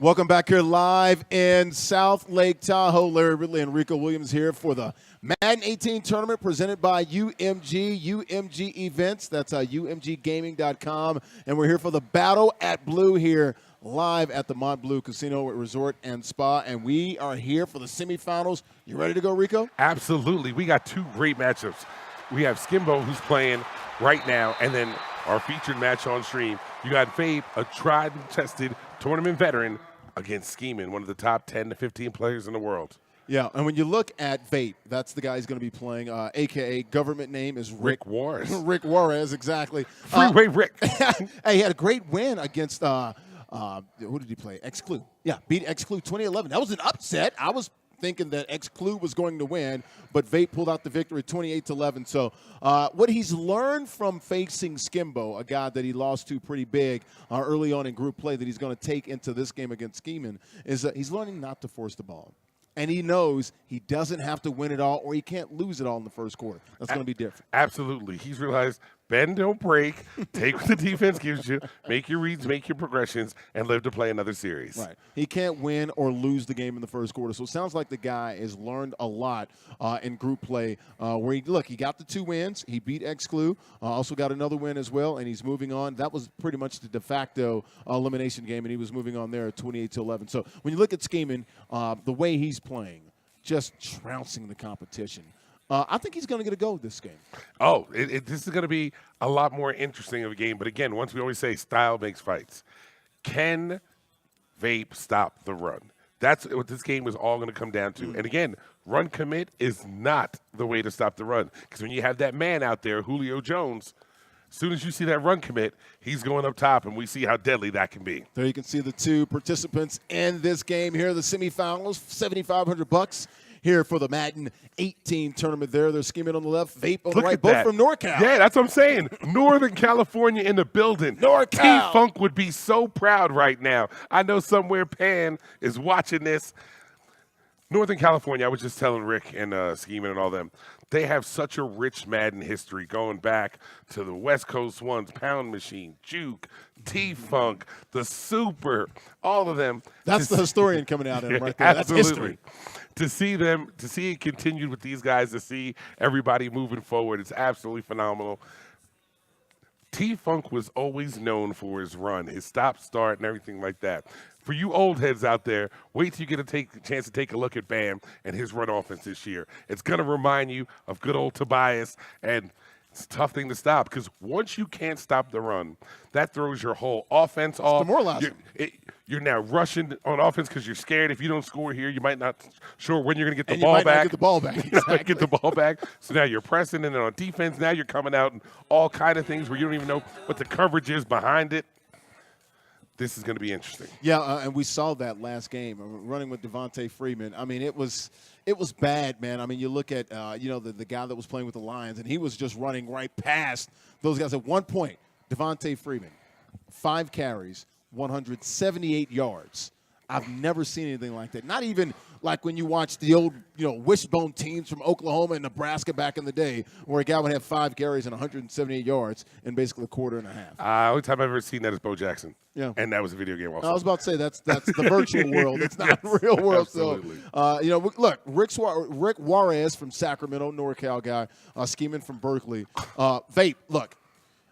Welcome back here live in South Lake Tahoe. Larry Ridley and Rico Williams here for the Madden 18 tournament presented by UMG Events. That's UMGgaming.com. And we're here for the Battle at Bleu here live at the Bleu Casino Resort and Spa. And we are here for the semifinals. You ready to go, Rico? Absolutely. We got two great matchups. We have Skimbo, who's playing right now, and then our featured match on stream. You got Vape, a tried and tested tournament veteran, against Schemin, one of the top 10 to 15 players in the world. Yeah, and when you look at Vape, that's the guy he's going to be playing, a.k.a. government name is Rick Juarez. Rick Juarez, exactly. Freeway Rick. Hey, he had a great win against, who did he play? X-Clue. Yeah, beat X-Clue 2011. That was an upset. I was thinking that X-Clue was going to win, but Vape pulled out the victory 28-11. So what he's learned from facing Skimbo, a guy that he lost to pretty big early on in group play that he's going to take into this game against Schemin, is that he's learning not to force the ball. And he knows he doesn't have to win it all or he can't lose it all in the first quarter. That's going to be different. Absolutely. He's realized bend, don't break, take what the defense gives you, make your reads, make your progressions, and live to play another series. Right. He can't win or lose the game in the first quarter. So it sounds like the guy has learned a lot in group play where, he got the 2 wins. He beat X-Clue, also got another win as well, and he's moving on. That was pretty much the de facto elimination game, and he was moving on there at 28-11. So when you look at Schemin, the way he's playing, just trouncing the competition, I think he's going to get a go this game. Oh, this is going to be a lot more interesting of a game. But again, once we always say style makes fights. Can Vape stop the run? That's what this game is all going to come down to. And again, run commit is not the way to stop the run. Because when you have that man out there, Julio Jones, as soon as you see that run commit, he's going up top, and we see how deadly that can be. There you can see the 2 participants in this game here, the semifinals, $7,500 here for the Madden 18 tournament there. They're Schemin on the left, Vape on the right, both from NorCal. Yeah, that's what I'm saying. Northern California in the building. NorCal. T-Funk would be so proud right now. I know somewhere Pan is watching this. Northern California, I was just telling Rick and Schemin and all them, they have such a rich Madden history going back to the West Coast ones, Pound Machine, Juke, T-Funk, the Super, all of them. That's the historian coming out in him right there. Absolutely. That's history. To see it continued with these guys, to see everybody moving forward, it's absolutely phenomenal. T-Funk was always known for his run, his stop, start, and everything like that. For you old heads out there, wait till you get a chance to take a look at Bam and his run offense this year. It's going to remind you of good old Tobias, and it's a tough thing to stop because once you can't stop the run, that throws your whole offense off. Demoralizing. You're now rushing on offense because you're scared. If you don't score here, you might not sure when you're going to get the and ball you might back. Not get the ball back. Exactly. You might get the ball back. So now you're pressing, and then on defense, now you're coming out and all kind of things where you don't even know what the coverage is behind it. This is going to be interesting. Yeah, and we saw that last game, running with Devontae Freeman. I mean, it was bad, man. I mean, you look at, the guy that was playing with the Lions, and he was just running right past those guys. At one point, Devontae Freeman, 5 carries, 178 yards. I've never seen anything like that. Not even like when you watch the old, wishbone teams from Oklahoma and Nebraska back in the day, where a guy would have 5 carries and 178 yards in basically a quarter and a half. Only time I've ever seen that is Bo Jackson. Yeah, and that was a video game also. I was about to say that's the virtual world. It's not the real world. Absolutely. So, look, Rick Juarez from Sacramento, NorCal guy, Schemin from Berkeley. Vape, look,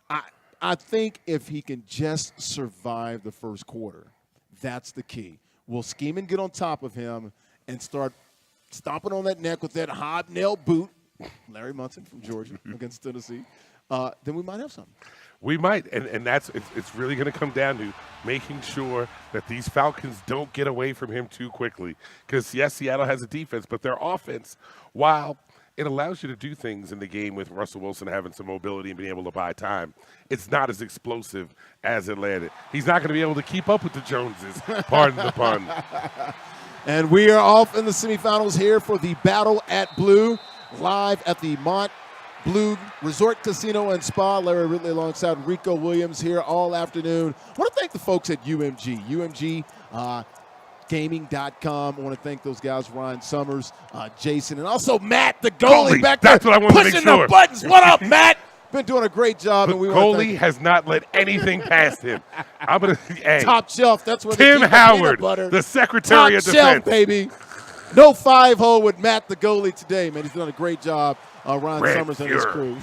I think if he can just survive the first quarter, that's the key. Will Schemin get on top of him and start stomping on that neck with that hobnail boot, Larry Munson from Georgia against Tennessee, then we might have something. We might, and it's really going to come down to making sure that these Falcons don't get away from him too quickly. Because, yes, Seattle has a defense, but their offense, while it allows you to do things in the game with Russell Wilson having some mobility and being able to buy time, it's not as explosive as Atlanta. He's not going to be able to keep up with the Joneses, pardon the pun. And we are off in the semifinals here for the Battle at Bleu, live at the Bleu Resort Casino and Spa. Larry Ridley alongside Rico Williams here all afternoon. I want to thank the folks at UMG Gaming.com. I want to thank those guys, Ryan Summers, Jason, and also Matt, the goalie back there, that's what I wanted to make pushing sure. the buttons. What up, Matt? been doing a great job. The and we want to goalie has not let anything past him. I'm going to, hey, top shelf. That's where Tim they keep the Howard, peanut butter. the Secretary top of shelf, Defense. baby. No 5-hole with Matt, the goalie, today, man. He's done a great job. Ron Red Summers and his Fuhrer. crew.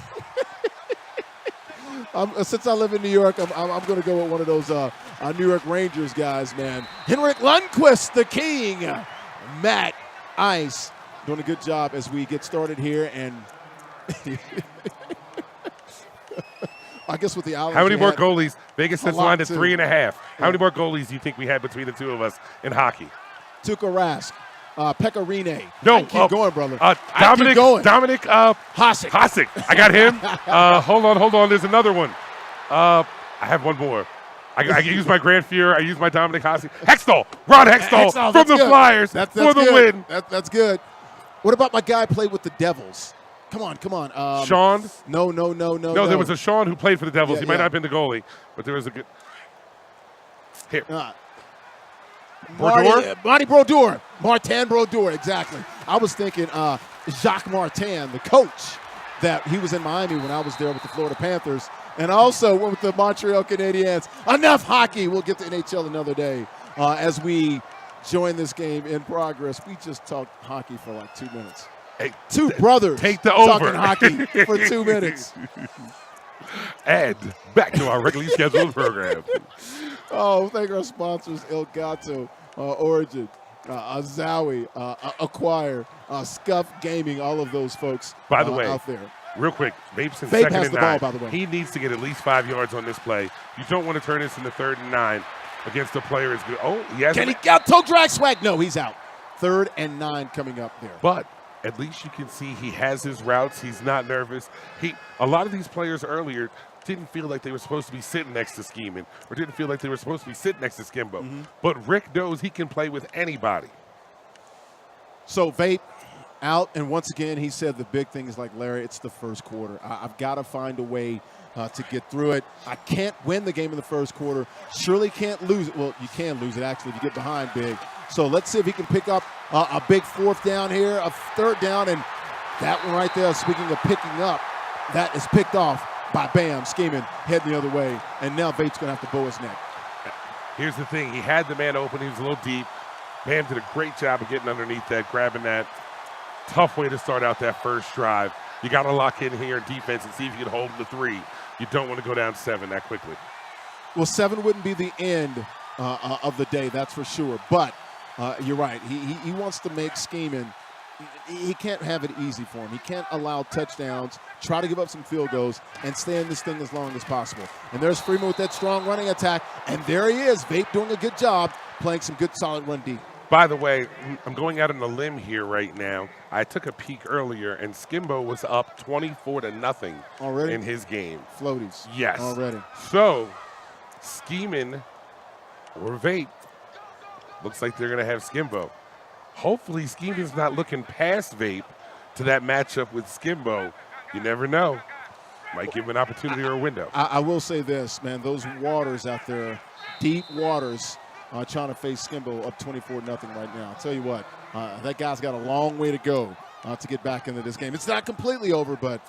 Since I live in New York, I'm going to go with one of those New York Rangers guys, man. Henrik Lundqvist, the king. Matt Ice doing a good job as we get started here. And I guess with the Islanders. How many more goalies? Vegas has lined at too. 3.5. How many more goalies do you think we had between the two of us in hockey? Tuukka Rask, Pekka Rinne. No, I keep going, brother. Dominic Hasek. Hasek. I got him. Hold on. There's another one. I have one more. I use my Grand Fuhrer. I use my Dominic Hasek. Ron Hextall from the good. Flyers that's for the good. win. That's good. What about my guy played with the Devils? Come on. Sean? No. There was a Sean who played for the Devils. Yeah, He might yeah. not have been the goalie, but there was a good. Here. Marty Brodeur. Martin Brodeur, exactly. I was thinking Jacques Martin, the coach, that he was in Miami when I was there with the Florida Panthers, and also went with the Montreal Canadiens. Enough hockey. We'll get to NHL another day as we join this game in progress. We just talked hockey for like 2 minutes. Hey, Two brothers take the over. talking hockey for 2 minutes. And back to our regularly scheduled program. Oh, thank our sponsors, El Gato, Origin, Azawi, Acquire, Scuff Gaming, all of those folks By the way, out there. Real quick, Vape's in Vape second has and the 9. ball, by the way. He needs to get at least 5 yards on this play. You don't want to turn this into 3rd and 9 against a player as good. Oh, he has Can he get toe drag swag? No, he's out. 3rd and 9 coming up there. But at least you can see he has his routes. He's not nervous. A lot of these players earlier didn't feel like they were supposed to be sitting next to Schemin or didn't feel like they were supposed to be sitting next to Skimbo. Mm-hmm. But Rick knows he can play with anybody. So Vape out, and once again, he said the big thing is like, Larry, it's the first quarter. I've got to find a way to get through it. I can't win the game in the first quarter. Surely can't lose it. Well, you can lose it, actually, if you get behind big. So let's see if he can pick up a big 4th down here, a 3rd down, and that one right there, speaking of picking up, that is picked off by Bam, Schemin, heading the other way, and now Vape's going to have to bow his neck. Here's the thing. He had the man open. He was a little deep. Bam did a great job of getting underneath that, grabbing that. Tough way to start out that first drive. You got to lock in here in defense and see if you can hold the 3. You don't want to go down 7 that quickly. Well, 7 wouldn't be the end of the day, that's for sure. But you're right. He wants to make Schemin. He can't have it easy for him. He can't allow touchdowns, try to give up some field goals, and stay in this thing as long as possible. And there's Freeman with that strong running attack. And there he is, Vape doing a good job playing some good solid run deep. By the way, I'm going out on a limb here right now. I took a peek earlier, and Skimbo was up 24-0 already in his game. Floaties. Yes. Already. So, Schemin or Vape, looks like they're going to have Skimbo. Hopefully, Schemin's not looking past Vape to that matchup with Skimbo. You never know. Might give him an opportunity or a window. I will say this, man. Those waters out there, deep waters, trying to face Skimbo up 24-0 right now. I'll tell you what, that guy's got a long way to go to get back into this game. It's not completely over, but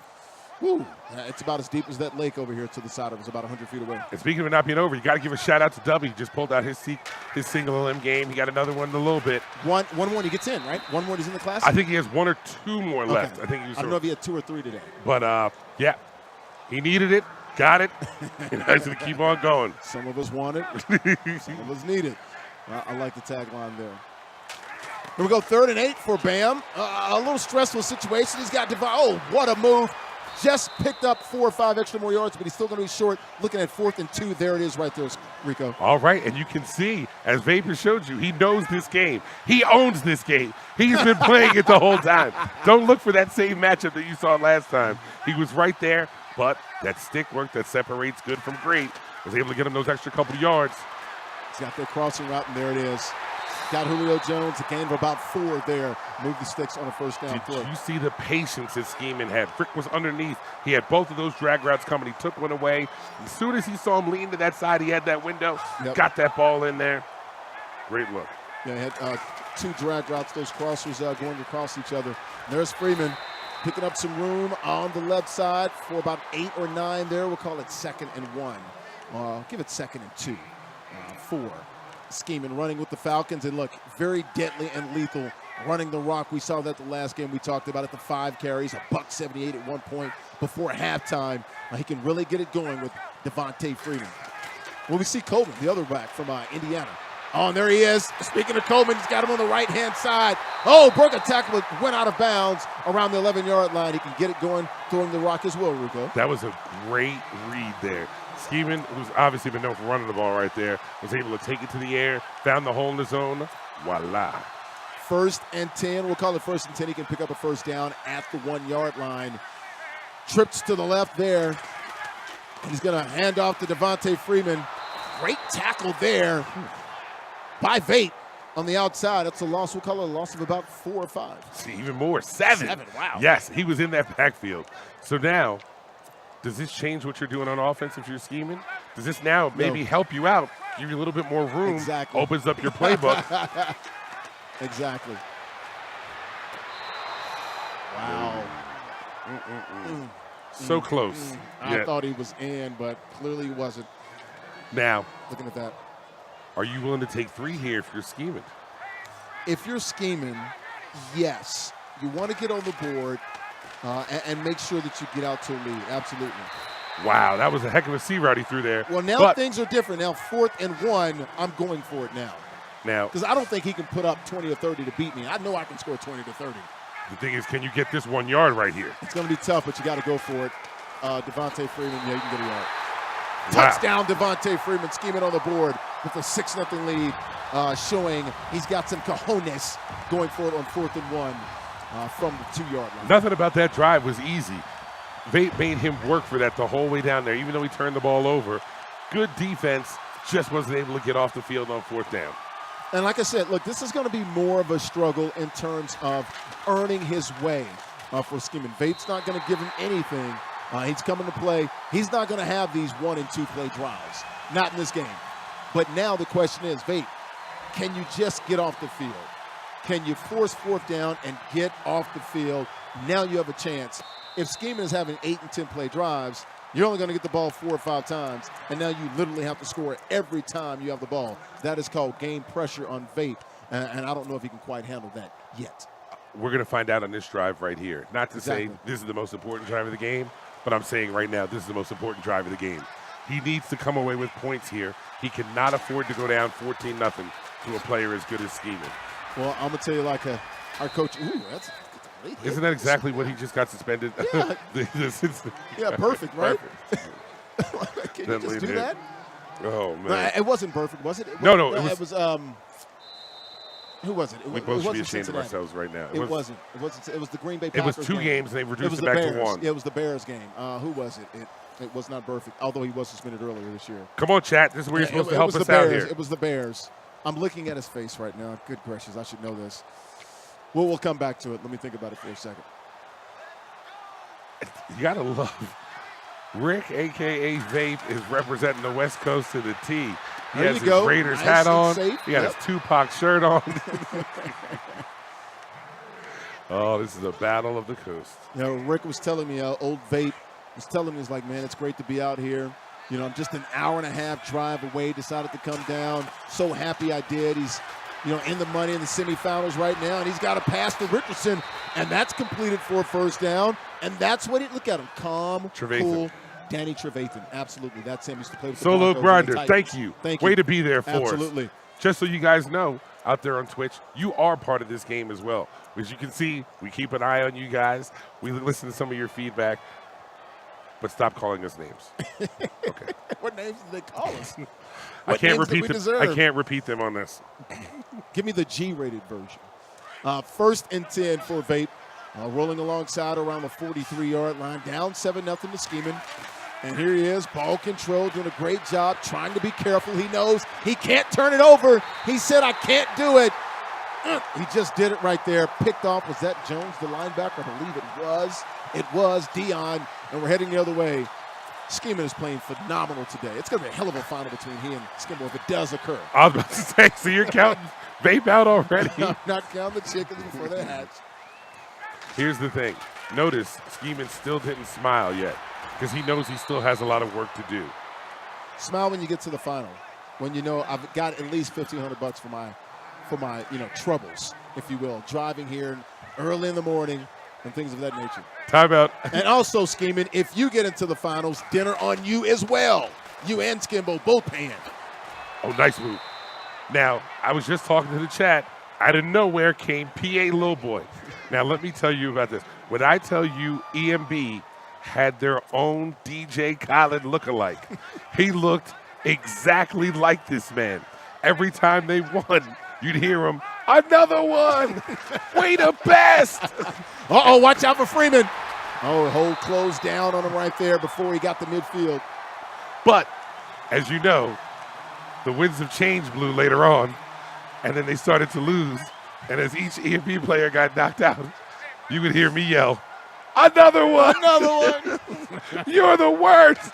whew, it's about as deep as that lake over here to the side of us, about 100 feet away. And speaking of it not being over, you got to give a shout out to Dubby. He just pulled out his single limb game. He got another one in a little bit. One more, he gets in, right? One more, he's in the class? I think he has 1 or 2 more left. Okay. I think he was. I don't know if he had 2 or 3 today. But yeah, he needed it, got it, and he's going to keep on going. Some of us want it, some of us need it. I like the tagline there. Here we go, 3rd and 8 for Bam. A little stressful situation. He's got oh, what a move. Just picked up 4 or 5 extra more yards, but he's still going to be short. Looking at 4th and 2. There it is right there, Rico. All right, and you can see, as Vapor showed you, he knows this game. He owns this game. He's been playing it the whole time. Don't look for that same matchup that you saw last time. He was right there, but that stick work that separates good from great was able to get him those extra couple of yards. He's got that crossing route, and there it is. Got Julio Jones, a gain of about 4 there. Moved the sticks on a 1st down throw. Did you see the patience that Schemin had? Frick was underneath. He had both of those drag routes coming. He took one away. As soon as he saw him lean to that side, he had that window, got that ball in there. Great look. Yeah, he had 2 drag routes, those crossers going across each other. And there's Freeman. picking up some room on the left side for about 8 or 9 there. We'll call it 2nd and 1. Give it 2nd and 2. 4. Schemin running with the Falcons, and look, very deadly and lethal running the rock. We saw that the last game we talked about it, the 5 carries, $178 at one point before halftime. He can really get it going with Devontae Freeman. Well, we see Coleman, the other back from Indiana. Oh, and there he is. Speaking of Coleman, he's got him on the right-hand side. Oh, broke a tackle, but went out of bounds around the 11-yard line. He can get it going, throwing the rock as well, Rico. That was a great read there. Schemin, who's obviously been known for running the ball right there, was able to take it to the air, found the hole in the zone. Voila. 1st and 10. We'll call it 1st and 10. He can pick up a first down at the 1-yard line. Trips to the left there. He's going to hand off to Devontae Freeman. Great tackle there by Vape on the outside. That's a loss. We'll call it a loss of about 4 or 5. See, even more. 7. Wow. Yes, he was in that backfield. So now, does this change what you're doing on offense if you're scheming? Does this now maybe help you out, give you a little bit more room, exactly. opens up your playbook? Exactly. Wow. So close. I thought he was in, but clearly he wasn't. Now, looking at that. Are you willing to take 3 here if you're scheming? If you're scheming, yes. You want to get on the board and make sure that you get out to a lead. Absolutely. Wow, that was a heck of a C route he threw there. Well, now things are different. Now, 4th and 1, I'm going for it now. Because I don't think he can put up 20 or 30 to beat me. I know I can score 20 to 30. The thing is, can you get this 1 yard right here? It's going to be tough, but you got to go for it. Devontae Freeman, you can get a yard. Wow. Touchdown, Devontae Freeman, scheming on the board with a 6-0 lead, showing he's got some cojones going for it on 4th and 1 from the 2-yard line. Nothing about that drive was easy. Vape made him work for that the whole way down there, even though he turned the ball over. Good defense, just wasn't able to get off the field on 4th down. And like I said, look, this is going to be more of a struggle in terms of earning his way for Schemin. Vape's not going to give him anything. He's coming to play. He's not going to have these 1- and 2-play drives. Not in this game. But now the question is, Vape, can you just get off the field? Can you force 4th down and get off the field? Now you have a chance. If Schemin is having 8- and 10-play drives, you're only going to get the ball 4 or 5 times, and now you literally have to score every time you have the ball. That is called game pressure on Vape, and I don't know if he can quite handle that yet. We're going to find out on this drive right here. Not to say this is the most important drive of the game, but I'm saying right now this is the most important drive of the game. He needs to come away with points here. He cannot afford to go down 14-0 to a player as good as Schemin. Well, I'm going to tell you like our coach, isn't that exactly what he just got suspended? Yeah, yeah, perfect, right? Perfect. Can you just do that? Oh, man. No, it wasn't perfect, was it? No, it was who was it? We both should be ashamed of ourselves right now. It wasn't. It was the Green Bay Packers. It was 2 games, and they reduced it back Bears. to 1. Yeah, it was the Bears game. Who was it? It was not perfect, although he was suspended earlier this year. Come on, chat. This is where you're supposed to help us out here. It was the Bears. I'm looking at his face right now. Good gracious, I should know this. Well, we'll come back to it. Let me think about it for a second. You got to love Rick, a.k.a. Vape, is representing the West Coast to the T. He has his Raiders hat on. He got his Tupac shirt on. Oh, this is a battle of the coast. You know, Rick was telling me, old Vape was telling me, he's like, man, it's great to be out here. You know, I'm just an hour-and-a-half drive away, decided to come down. So happy I did. He's, you know, in the money in the semifinals right now, and he's got a pass to Richardson, and that's completed for a first down. And that's what he, look at him, calm, cool. Danny Trevathan, absolutely. That's him. He used to play with the Solo Broncos Grinder, and the thank Titans. you. Thank you. Way to be there for us. Absolutely. Just so you guys know, out there on Twitch, you are part of this game as well. As you can see, we keep an eye on you guys. We listen to some of your feedback. But stop calling us names. Okay. What names did they call us? I can't repeat them on this. Give me the G-rated version. 1st and 10 for Vape. Rolling alongside around the 43-yard line. Down 7-0 to Schemin. And here he is, ball control, doing a great job, trying to be careful. He knows he can't turn it over. He said, I can't do it. He just did it right there. Picked off. Was that Jones, the linebacker? I believe it was. It was Dion. And we're heading the other way. Schemin is playing phenomenal today. It's going to be a hell of a final between he and Schemin if it does occur. I was about to say, so you're counting Vape out already? I'm not counting the chickens before they hatch. Here's the thing. notice Schemin still didn't smile yet because he knows he still has a lot of work to do. Smile when you get to the final, when you know I've got at least $1,500 for my troubles, if you will, driving here early in the morning and things of that nature. Timeout. And also, Schemin, if you get into the finals, dinner on you as well. You and Skimbo both paying. Oh, nice move. Now, I was just talking to the chat. Out of nowhere came PA Lil Boy. Now, let me tell you about this. When I tell you EMB had their own DJ Khaled lookalike, he looked exactly like this man. Every time they won, you'd hear him, another one, way the best. Uh-oh, watch out for Freeman. Oh, hold closed down on him right there before he got the midfield. But, as you know, the winds have changed, Blue, later on, and then they started to lose. And as each EMP player got knocked out, you would hear me yell, another one! Another one! You're the worst!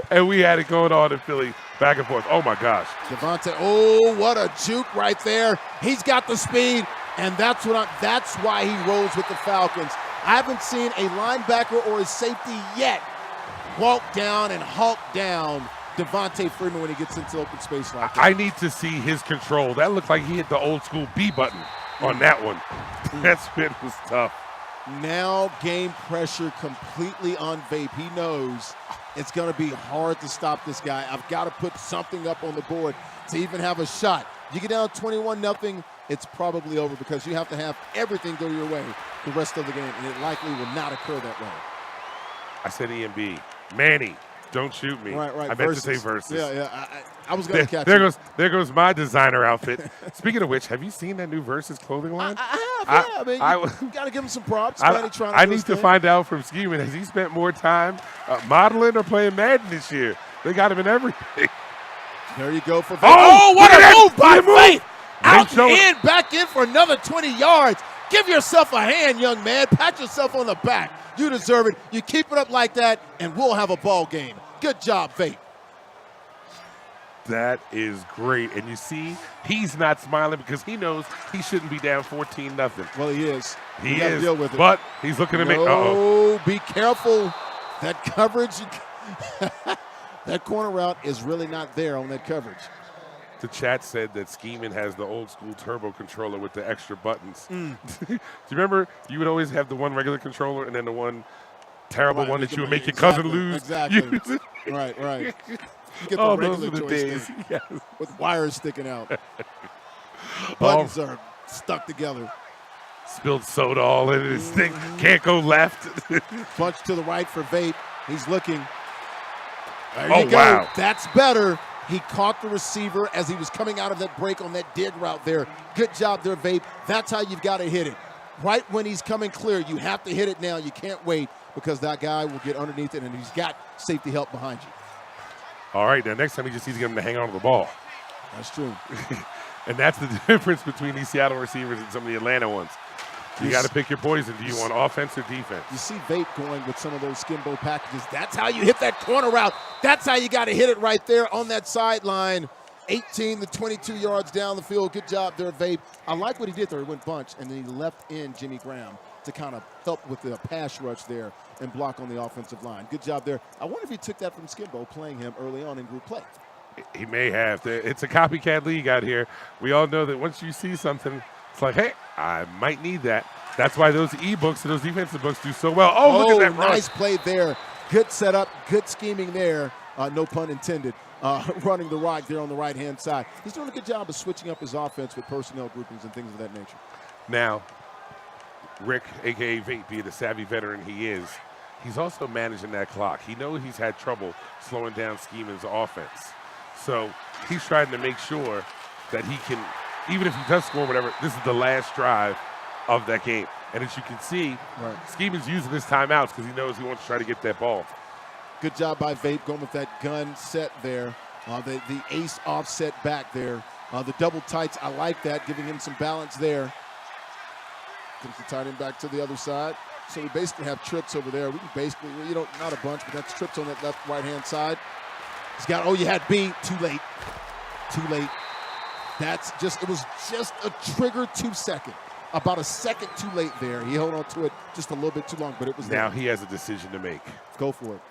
And we had it going on in Philly, back and forth. Oh, my gosh. Devontae, oh, what a juke right there. He's got the speed, and that's why he rolls with the Falcons. I haven't seen a linebacker or a safety yet walk down and hulk down Devontae Freeman when he gets into open space like that. I need to see his control. That looked like he hit the old school B button on that one. That spin was tough. Now game pressure completely on Vape. He knows it's going to be hard to stop this guy. I've got to put something up on the board to even have a shot. You get down 21-0, it's probably over because you have to have everything go your way the rest of the game, and it likely will not occur that way. I said EMB. Manny, don't shoot me. Right. I meant to say versus. Yeah. I was going to catch there it. There goes my designer outfit. Speaking of which, have you seen that new Versus clothing line? I have, yeah. You got to give him some props. I need to find out from Schemin, has he spent more time modeling or playing Madden this year? They got him in everything. There you go for Vape. Oh, What a move by Vape! Out showing. and back in for another 20 yards. Give yourself a hand, young man. Pat yourself on the back. You deserve it. You keep it up like that, and we'll have a ball game. Good job, Vape. That is great. And you see, he's not smiling because he knows he shouldn't be down 14-0. Well, he is. He gotta is. deal with it. But he's looking to make. Oh, be careful. That coverage, that corner route is really not there on that coverage. The chat said that Schemin has the old school turbo controller with the extra buttons. Do you remember you would always have the one regular controller and then the one terrible one that you would make your cousin lose? Exactly. Right. Get the those are the choice days. Yes. with wires sticking out. Buttons are stuck together. Spilled soda all in his thing. Can't go left. Bunch to the right for Vape. He's looking. There Oh, you go. wow. That's better. He caught the receiver as he was coming out of that break on that dig route there. Good job there, Vape. That's how you've got to hit it. Right when he's coming clear, you have to hit it now. You can't wait because that guy will get underneath it, and he's got safety help behind you. All right, now next time he just needs to get him to hang on to the ball. That's true. And that's the difference between these Seattle receivers and some of the Atlanta ones. You got to pick your poison. Do you want offense or defense? You see Vape going with some of those Skimbo packages. That's how you hit that corner route. That's how you got to hit it right there on that sideline. 18 to 22 yards down the field. Good job there, Vape. I like what he did there. He went bunch, and then he left in Jimmy Graham to kind of help with the pass rush there and block on the offensive line. Good job there. I wonder if he took that from Skimbo, playing him early on in group play. He may have. It's a copycat league out here. We all know that once you see something, it's like, hey, I might need that. That's why those e-books and those defensive books do so well. Oh, look at that nice rush. play there. Good setup, good scheming there. No pun intended. Running the rock there on the right-hand side. He's doing a good job of switching up his offense with personnel groupings and things of that nature. Now, Rick, a.k.a. Vape, being the savvy veteran he is, he's also managing that clock. He knows he's had trouble slowing down Schemin's offense. So he's trying to make sure that he can, even if he does score whatever, this is the last drive of that game. And as you can see, Schemin's using his timeouts because he knows he wants to try to get that ball. Good job by Vape going with that gun set there. The ace offset back there. The double tights, I like that, giving him some balance there. Gives the tight end back to the other side. So we basically have trips over there. We can basically, not a bunch, but that's trips on that left right-hand side. He's got, you had B. Too late. Too late. It was just a trigger 2 second. About a second too late there. He held on to it just a little bit too long, but it was Now there. he has a decision to make. Go for it.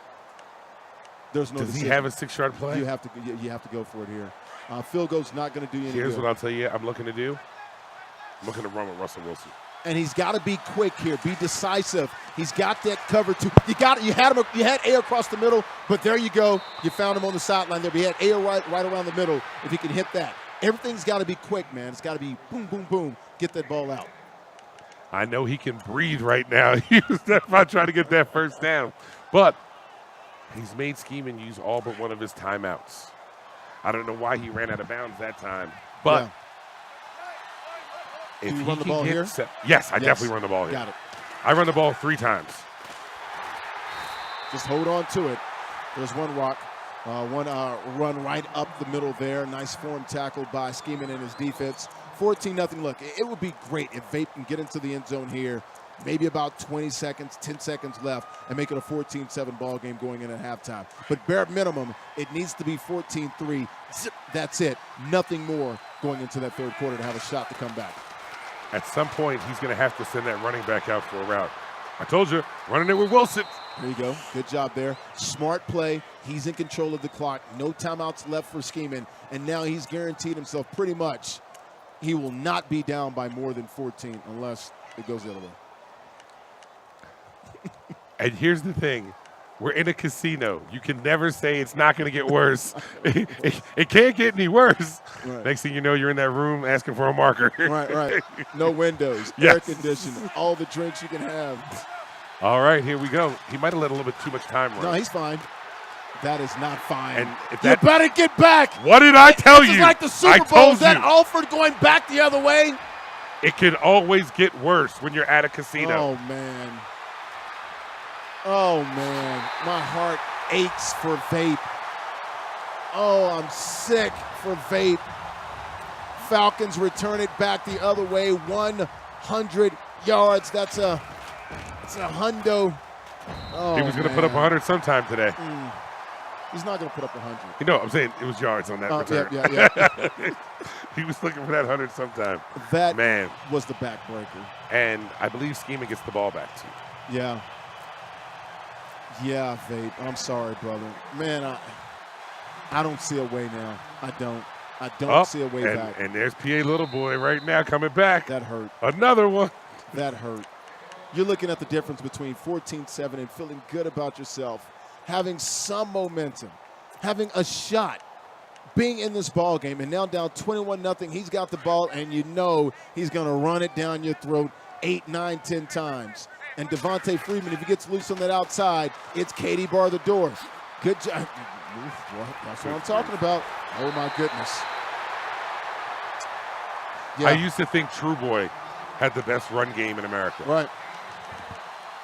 There's no Does decision. he have a 6-yard play? You have to go for it here. Field goal's not going to do you any Here's good. what I'll tell you I'm looking to do. I'm looking to run with Russell Wilson. And he's got to be quick here, be decisive. He's got that cover too. You had A across the middle, but there you go. You found him on the sideline there. But he had A right around the middle. If he can hit that, everything's got to be quick, man. It's got to be boom, boom, boom. Get that ball out. I know he can breathe right now. He was about trying to get that first down, but he's made Schemin use all but one of his timeouts. I don't know why he ran out of bounds that time, but. Yeah. If Do you he run the can ball hit here? Yes, I definitely run the ball here. Got it. I run the ball 3 times. Just hold on to it. There's one rock. One run right up the middle there. Nice form tackle by Schemin and his defense. 14-0. Look, it would be great if Vape can get into the end zone here. Maybe about 20 seconds, 10 seconds left, and make it a 14-7 ball game going in at halftime. But bare minimum, it needs to be 14-3. Zip, that's it. Nothing more going into that third quarter to have a shot to come back. At some point, he's going to have to send that running back out for a route. I told you, running it with Wilson. There you go. Good job there. Smart play. He's in control of the clock. No timeouts left for Schemin. And now he's guaranteed himself pretty much he will not be down by more than 14 unless it goes the other way. And here's the thing. We're in a casino. You can never say it's not going to get worse. It can't get any worse. Right. Next thing you know, you're in that room asking for a marker. Right. No windows, Yes. air conditioning, all the drinks you can have. All right, here we go. He might have let a little bit too much time run. No, he's fine. That is not fine. And if you that- better get back. What did I tell This you? is like the Super I Bowl. told Is that you. Alford going back the other way? It can always get worse when you're at a casino. Oh, man. Oh, man. My heart aches for Vape. Oh, I'm sick for Vape. Falcons return it back the other way. 100 yards. That's a hundo. Oh, He was going to put up 100 sometime today. He's not going to put up 100. You know, I'm saying it was yards on that return. Yeah. He was looking for that 100 sometime. That Man. was the backbreaker. And I believe Schemin gets the ball back, too. Yeah. Yeah, Vape. I'm sorry, brother. Man, I don't see a way now. I don't see a way back. And there's PA Little Boy right now coming back. That hurt. Another one. That hurt. You're looking at the difference between 14-7 and feeling good about yourself, having some momentum, having a shot, being in this ball game, and now down 21-0. He's got the ball, and you know he's going to run it down your throat 8, 9, 10 times. And Devontae Freeman, if he gets loose on that outside, it's Katie bar the door. Good job. That's what I'm talking about. Oh, my goodness. Yeah. I used to think True Boy had the best run game in America. Right.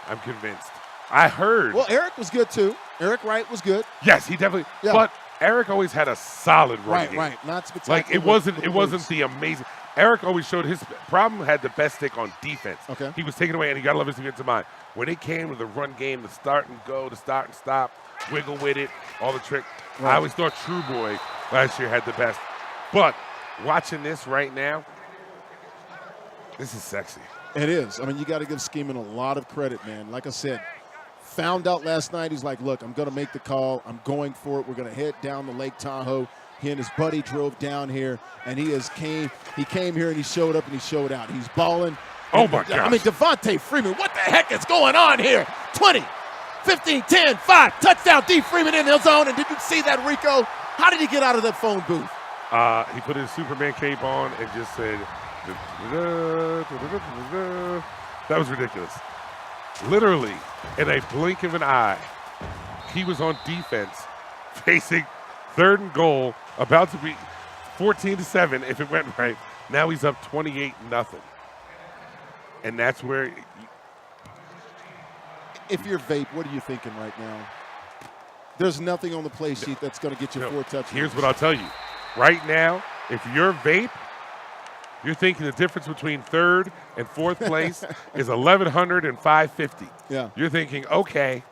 I'm convinced. I heard. Well, Eric was good, too. Eric Wright was good. Yes, he definitely. Yeah. But Eric always had a solid run game. Right. Not spectacular. Like, it wasn't the amazing. Eric always showed his problem had the best stick on defense. Okay. He was taken away, and he got to love his defensive mind. When it came to the run game, the start and go, the start and stop, wiggle with it, all the trick, Right. I always thought True Boy last year had the best. But watching this right now, this is sexy. It is. I mean, you got to give Schemin a lot of credit, man. Like I said, found out last night, he's like, look, I'm going to make the call. I'm going for it. We're going to head down to Lake Tahoe. He and his buddy drove down here, and he came here and he showed up and he showed out. He's balling. Oh, my gosh. I mean, Devontae Freeman, what the heck is going on here? 20, 15, 10, 5, touchdown, D. Freeman in the zone. And did you see that, Rico? How did he get out of that phone booth? He put his Superman cape on and just said, that was ridiculous. Literally, in a blink of an eye, he was on defense, facing 3rd and goal, about to be 14-7 if it went right. Now he's up 28-0. And that's where If you're Vape, what are you thinking right now? There's nothing on the play sheet that's going to get you 4 touchdowns. Here's what I'll tell you. Right now, if you're Vape, you're thinking the difference between 3rd and 4th place is 1,100 and 550. Yeah. You're thinking, okay,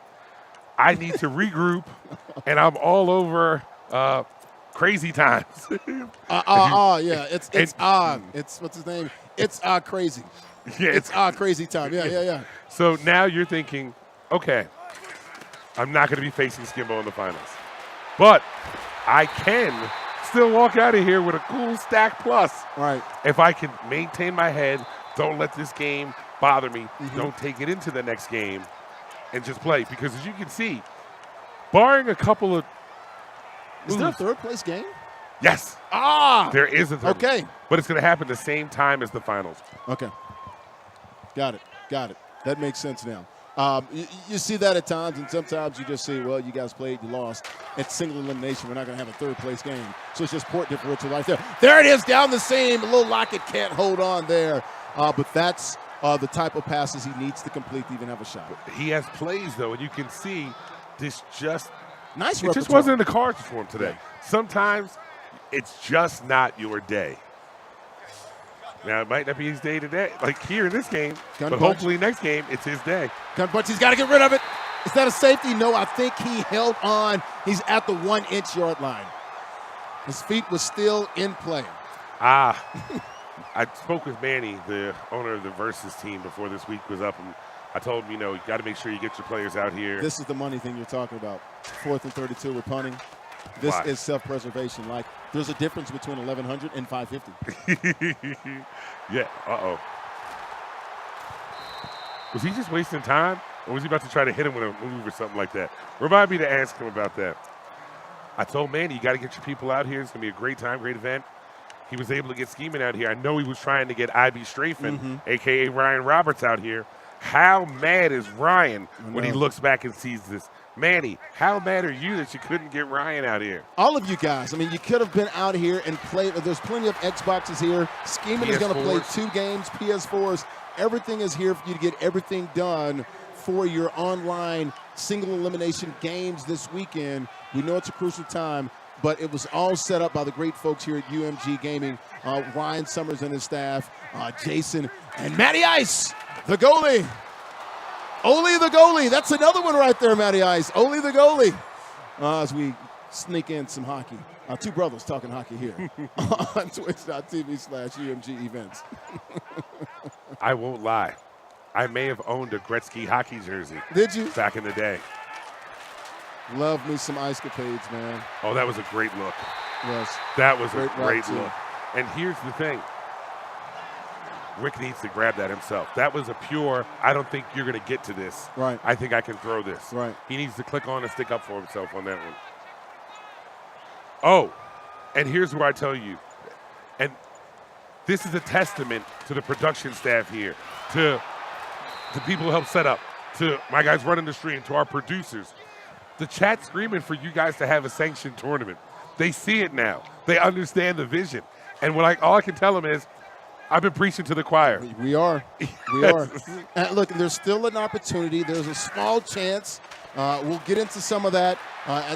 I need to regroup, and I'm all over crazy times. Yeah. It's what's what's his name? It's crazy. Yeah, It's crazy time. Yeah. So now you're thinking, okay, I'm not going to be facing Skimbo in the finals. But I can still walk out of here with a cool stack plus. Right. If I can maintain my head, don't let this game bother me, don't take it into the next game, and just play. Because as you can see, barring a couple of Is there a third place game? Yes. There is a third. Okay. But it's going to happen the same time as the finals. Okay. Got it. That makes sense now. You see that at times, and sometimes you just say, well, you guys played, you lost. It's single elimination. We're not going to have a third place game. So it's just port differential right there. There it is, down the seam. A little Lockett can't hold on there. But that's the type of passes he needs to complete to even have a shot. He has plays, though, and you can see this just nice. It just wasn't in the cards for him today. Sometimes it's just not your day. Now, it might not be his day today, like here in this game, but hopefully next game, it's his day. Gun punch, he's got to get rid of it. Is that a safety? No, I think he held on. He's at the 1-inch yard line. His feet was still in play. I spoke with Manny, the owner of the Versus team, before this week was up, and I told him, you got to make sure you get your players out here. This is the money thing you're talking about. 4th and 32 with punting. This is self-preservation. Like, there's a difference between 1,100 and 550. Yeah, Was he just wasting time, or was he about to try to hit him with a move or something like that? Remind me to ask him about that. I told Manny, you got to get your people out here. It's going to be a great time, great event. He was able to get Schemin out here. I know he was trying to get IB Strafen, a.k.a. Ryan Roberts, out here. How mad is Ryan when he looks back and sees this? Manny, how mad are you that you couldn't get Ryan out here? All of you guys. I mean, you could have been out here and played. There's plenty of Xboxes here. Schemin is going to play 2 games, PS4s. Everything is here for you to get everything done for your online single elimination games this weekend. We know it's a crucial time, but it was all set up by the great folks here at UMG Gaming. Ryan Summers and his staff, Jason, and Matty Ice, the goalie. Ole the goalie. That's another one right there, Matty Ice. Ole the goalie. As we sneak in some hockey. 2 brothers talking hockey here on twitch.tv/UMG events. I won't lie. I may have owned a Gretzky hockey jersey. Did you? Back in the day. Love me some ice capades, man. Oh, that was a great look. Yes. That was a great look. And here's the thing. Rick needs to grab that himself. That was a pure, I don't think you're going to get to this. Right. I think I can throw this. Right. He needs to click on and stick up for himself on that one. Oh, and here's where I tell you, and this is a testament to the production staff here, to the people who help set up, to my guys running the stream, to our producers. The chat's screaming for you guys to have a sanctioned tournament. They see it now. They understand the vision. And all I can tell them is, I've been preaching to the choir. We are. We are. And look, there's still an opportunity. There's a small chance. We'll get into some of that.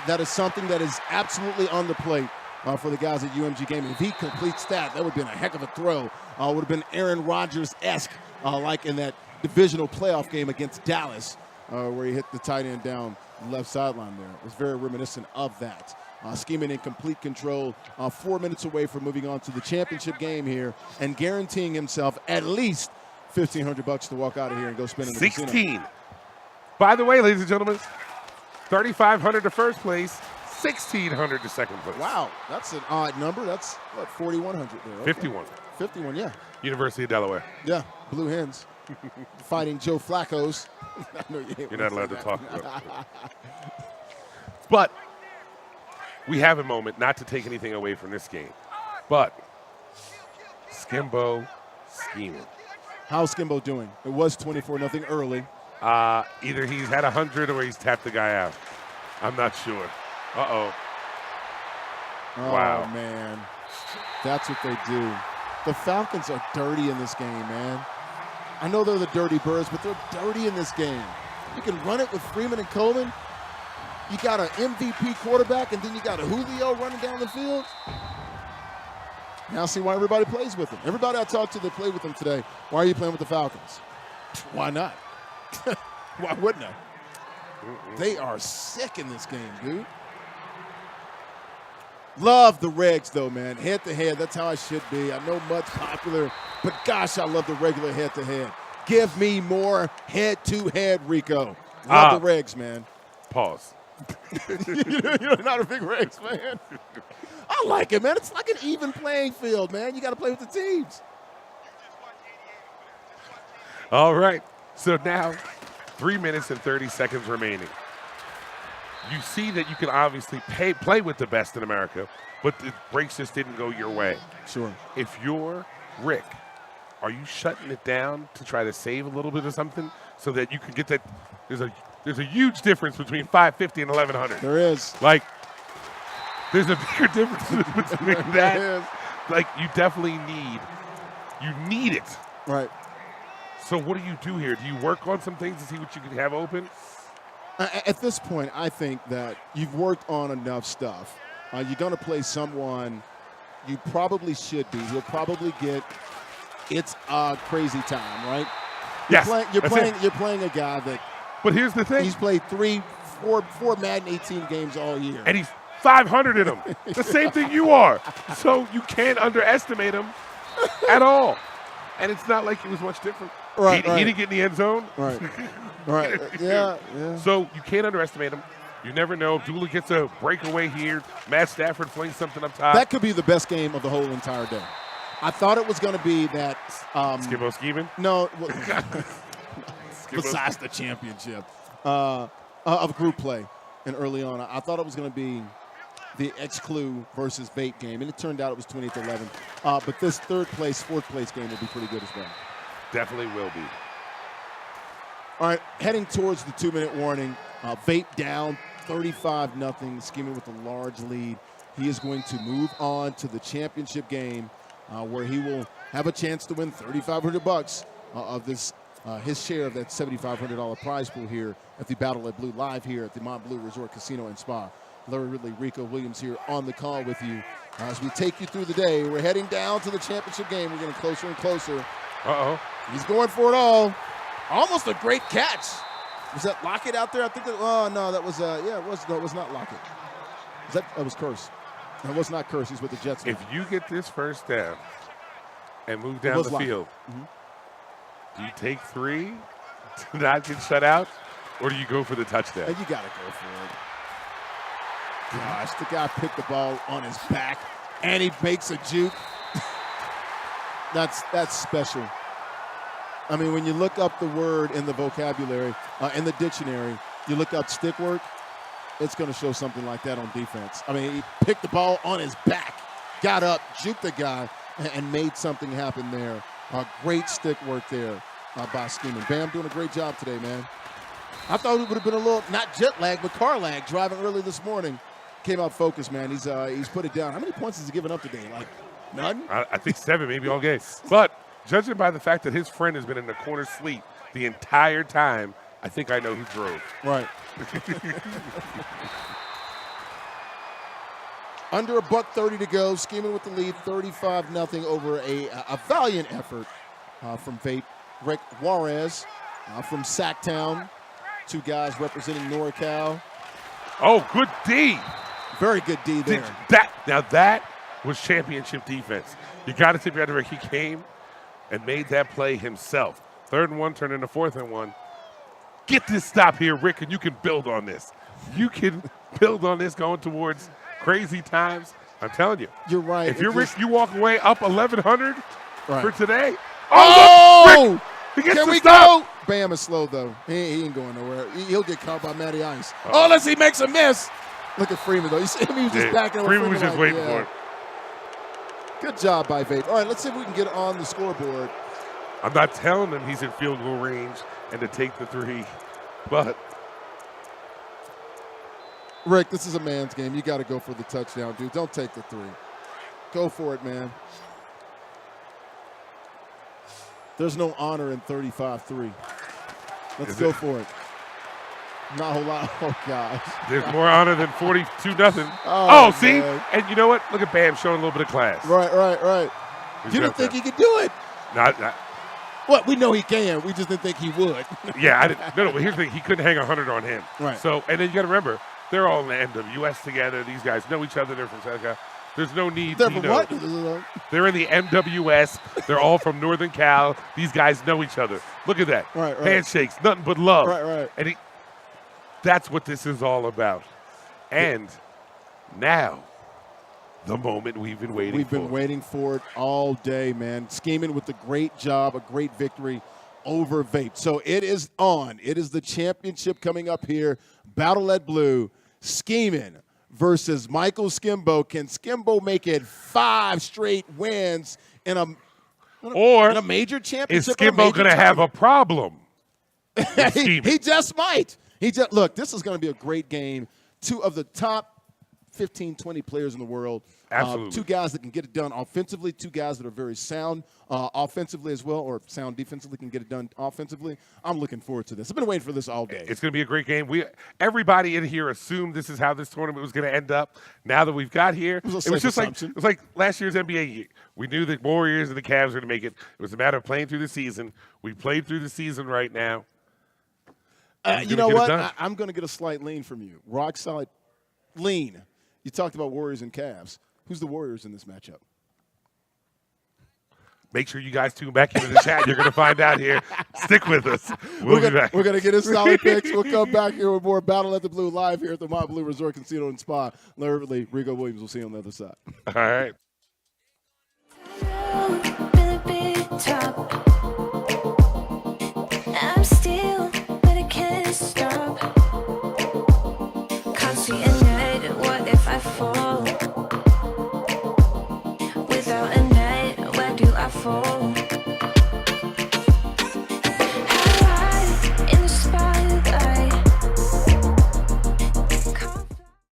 That is something that is absolutely on the plate for the guys at UMG Gaming. If he completes that, that would have been a heck of a throw. Would have been Aaron Rodgers-esque, like in that divisional playoff game against Dallas, where he hit the tight end down left sideline there. It was very reminiscent of that. Schemin in complete control, 4 minutes away from moving on to the championship game here and guaranteeing himself at least $1,500 to walk out of here and go spend in the 16. casino. By the way, ladies and gentlemen, $3,500 to first place, $1,600 to second place. Wow, that's an odd number. That's, what, 4,100 there? Okay. 51. 51, yeah. University of Delaware. Yeah, Blue Hens. Fighting Joe Flacco's. I know You're not allowed to talk about it. But we have a moment, not to take anything away from this game, but Skimbo scheming. How's Skimbo doing? It was 24-0 early. Either he's had 100 or he's tapped the guy out. I'm not sure. Uh-oh. Wow. Oh, man. That's what they do. The Falcons are dirty in this game, man. I know they're the dirty birds, but they're dirty in this game. You can run it with Freeman and Coleman. You got an MVP quarterback, and then you got a Julio running down the field. Now see why everybody plays with him. Everybody I talked to that played with him today, why are you playing with the Falcons? Why not? Why wouldn't I? They are sick in this game, dude. Love the regs, though, man. Head-to-head, that's how I should be. I know much popular, but gosh, I love the regular head-to-head. Give me more head-to-head, Rico. Love the regs, man. Pause. You're not a big regs fan. I like it, man. It's like an even playing field, man. You got to play with the teams. All right. So now, 3 minutes and 30 seconds remaining. You see that you can obviously play with the best in America, but the breaks just didn't go your way. Sure. If you're Rick, are you shutting it down to try to save a little bit of something so that you can get that? There's a huge difference between 550 and 1100. There is. Like, there's a bigger difference between that. Like, you definitely need it. Right. So what do you do here? Do you work on some things to see what you can have open? At this point, I think that you've worked on enough stuff. You're going to play someone you probably should be. You'll probably get it's a crazy time, right? You're playing a guy that. But here's the thing. He's played four Madden 18 games all year. And he's 500 in them. The same thing you are. So you can't underestimate him at all. And it's not like it was much different. Right, he didn't get in the end zone. Right. Right. Yeah. So you can't underestimate him. You never know. Dula gets a breakaway here. Matt Stafford flings something up top. That could be the best game of the whole entire day. I thought it was going to be that. Schemin? No. Besides the championship of group play and early on, I thought it was going to be the Exclu versus Vape game, and it turned out it was 20-11. But this fourth place game will be pretty good as well. Definitely will be. All right, heading towards the 2-minute warning. Vape down 35-0, Schemin with a large lead. He is going to move on to the championship game where he will have a chance to win $3,500 of this his share of that $7,500 prize pool here at the Battle at Blue live here at the Mont Bleu Resort Casino and Spa. Larry Ridley, Rico Williams here on the call with you as we take you through the day. We're heading down to the championship game. We're getting closer and closer. Uh-oh. He's going for it all. Almost a great catch. Was that Lockett out there? I think that was it was not Lockett. That was Curse. That was not Curse. He's with the Jets now. If you get this first down and move down the field, do you take 3 to not get shut out, or do you go for the touchdown? You got to go for it. Gosh, the guy picked the ball on his back, and he makes a juke. That's special. I mean, when you look up the word in the vocabulary, in the dictionary, you look up stick work, it's going to show something like that on defense. I mean, he picked the ball on his back, got up, juked the guy, and made something happen there. Great stick work there by Schemin. Bam doing a great job today, man. I thought it would have been a little, not jet lag, but car lag driving early this morning. Came out focused, man. He's put it down. How many points has he given up today? Like, none? I think 7, maybe all game. But judging by the fact that his friend has been in the corner sleep the entire time, I think I know who drove. Right. Under $1:30 to go. Schemin with the lead, 35-0 over a valiant effort from Vape. Rick Juarez from Sacktown. 2 guys representing NorCal. Oh, good D. Very good D there. That was championship defense. You got to tip your hat to Rick. He came and made that play himself. 3rd and 1 turned into 4th and 1. Get this stop here, Rick, and you can build on this. You can build on this going towards crazy times. I'm telling you. You're right. If you're Rick, you walk away up 1,100 for today. Oh! Rick, he gets Can the we stop. go? Bam is slow, though. He ain't going nowhere. He'll get caught by Matty Ice. Oh, unless he makes a miss. Look at Freeman, though. You see him? He was just backing away. Freeman was just waiting for it. Good job by Vape. All right, let's see if we can get on the scoreboard. I'm not telling him he's in field goal range and to take the 3, but Rick, this is a man's game. You got to go for the touchdown, dude. Don't take the 3. Go for it, man. There's no honor in 35-3. Let's go for it. Not a whole lot. Oh, gosh. There's more honor than 42-0. Oh, see? man. And you know what? Look at Bam showing a little bit of class. Right. You didn't think he could do it. Not. Well, we know he can. We just didn't think he would. Yeah, I didn't. No, but here's the thing. He couldn't hang 100 on him. Right. So, and then you got to remember, They're all in the NWS together. These guys know each other. They're from Seneca. There's no need. They're from what? They're in the MWS. They're all from Northern Cal. These guys know each other. Look at that. Right. Handshakes, nothing but love. Right. And that's what this is all about. And now, the moment we've been waiting for. We've been waiting for it all day, man. Schemin with a great job, a great victory over Vape. So it is on. It is the championship coming up here. Battle at Bleu. Schemin versus Michael Skimbo. Can Skimbo make it 5 straight wins in a major championship? Is Skimbo going to have a problem? He just might. Look, this is going to be a great game. 2 of the top 15, 20 players in the world. Absolutely. 2 guys that can get it done offensively, 2 guys that are very sound offensively as well, or sound defensively, can get it done offensively. I'm looking forward to this. I've been waiting for this all day. It's going to be a great game. Everybody in here assumed this is how this tournament was going to end up. Now that we've got here, it was just like last year's NBA year. We knew the Warriors and the Cavs were going to make it. It was a matter of playing through the season. We played through the season right now. You know what? I'm going to get a slight lean from you. Rock solid lean. You talked about Warriors and Cavs. Who's the Warriors in this matchup? Make sure you guys tune back into the chat. You're going to find out here. Stick with us. We'll be back. We're going to get his solid picks. We'll come back here with more Battle at the Blue live here at the Mont Bleu Resort Casino and Spa. Larry Rigo Williams. We'll see you on the other side. All right. I'm still, but I can't stop. Can't see a night. What if I fall? Without a night, where do I fall?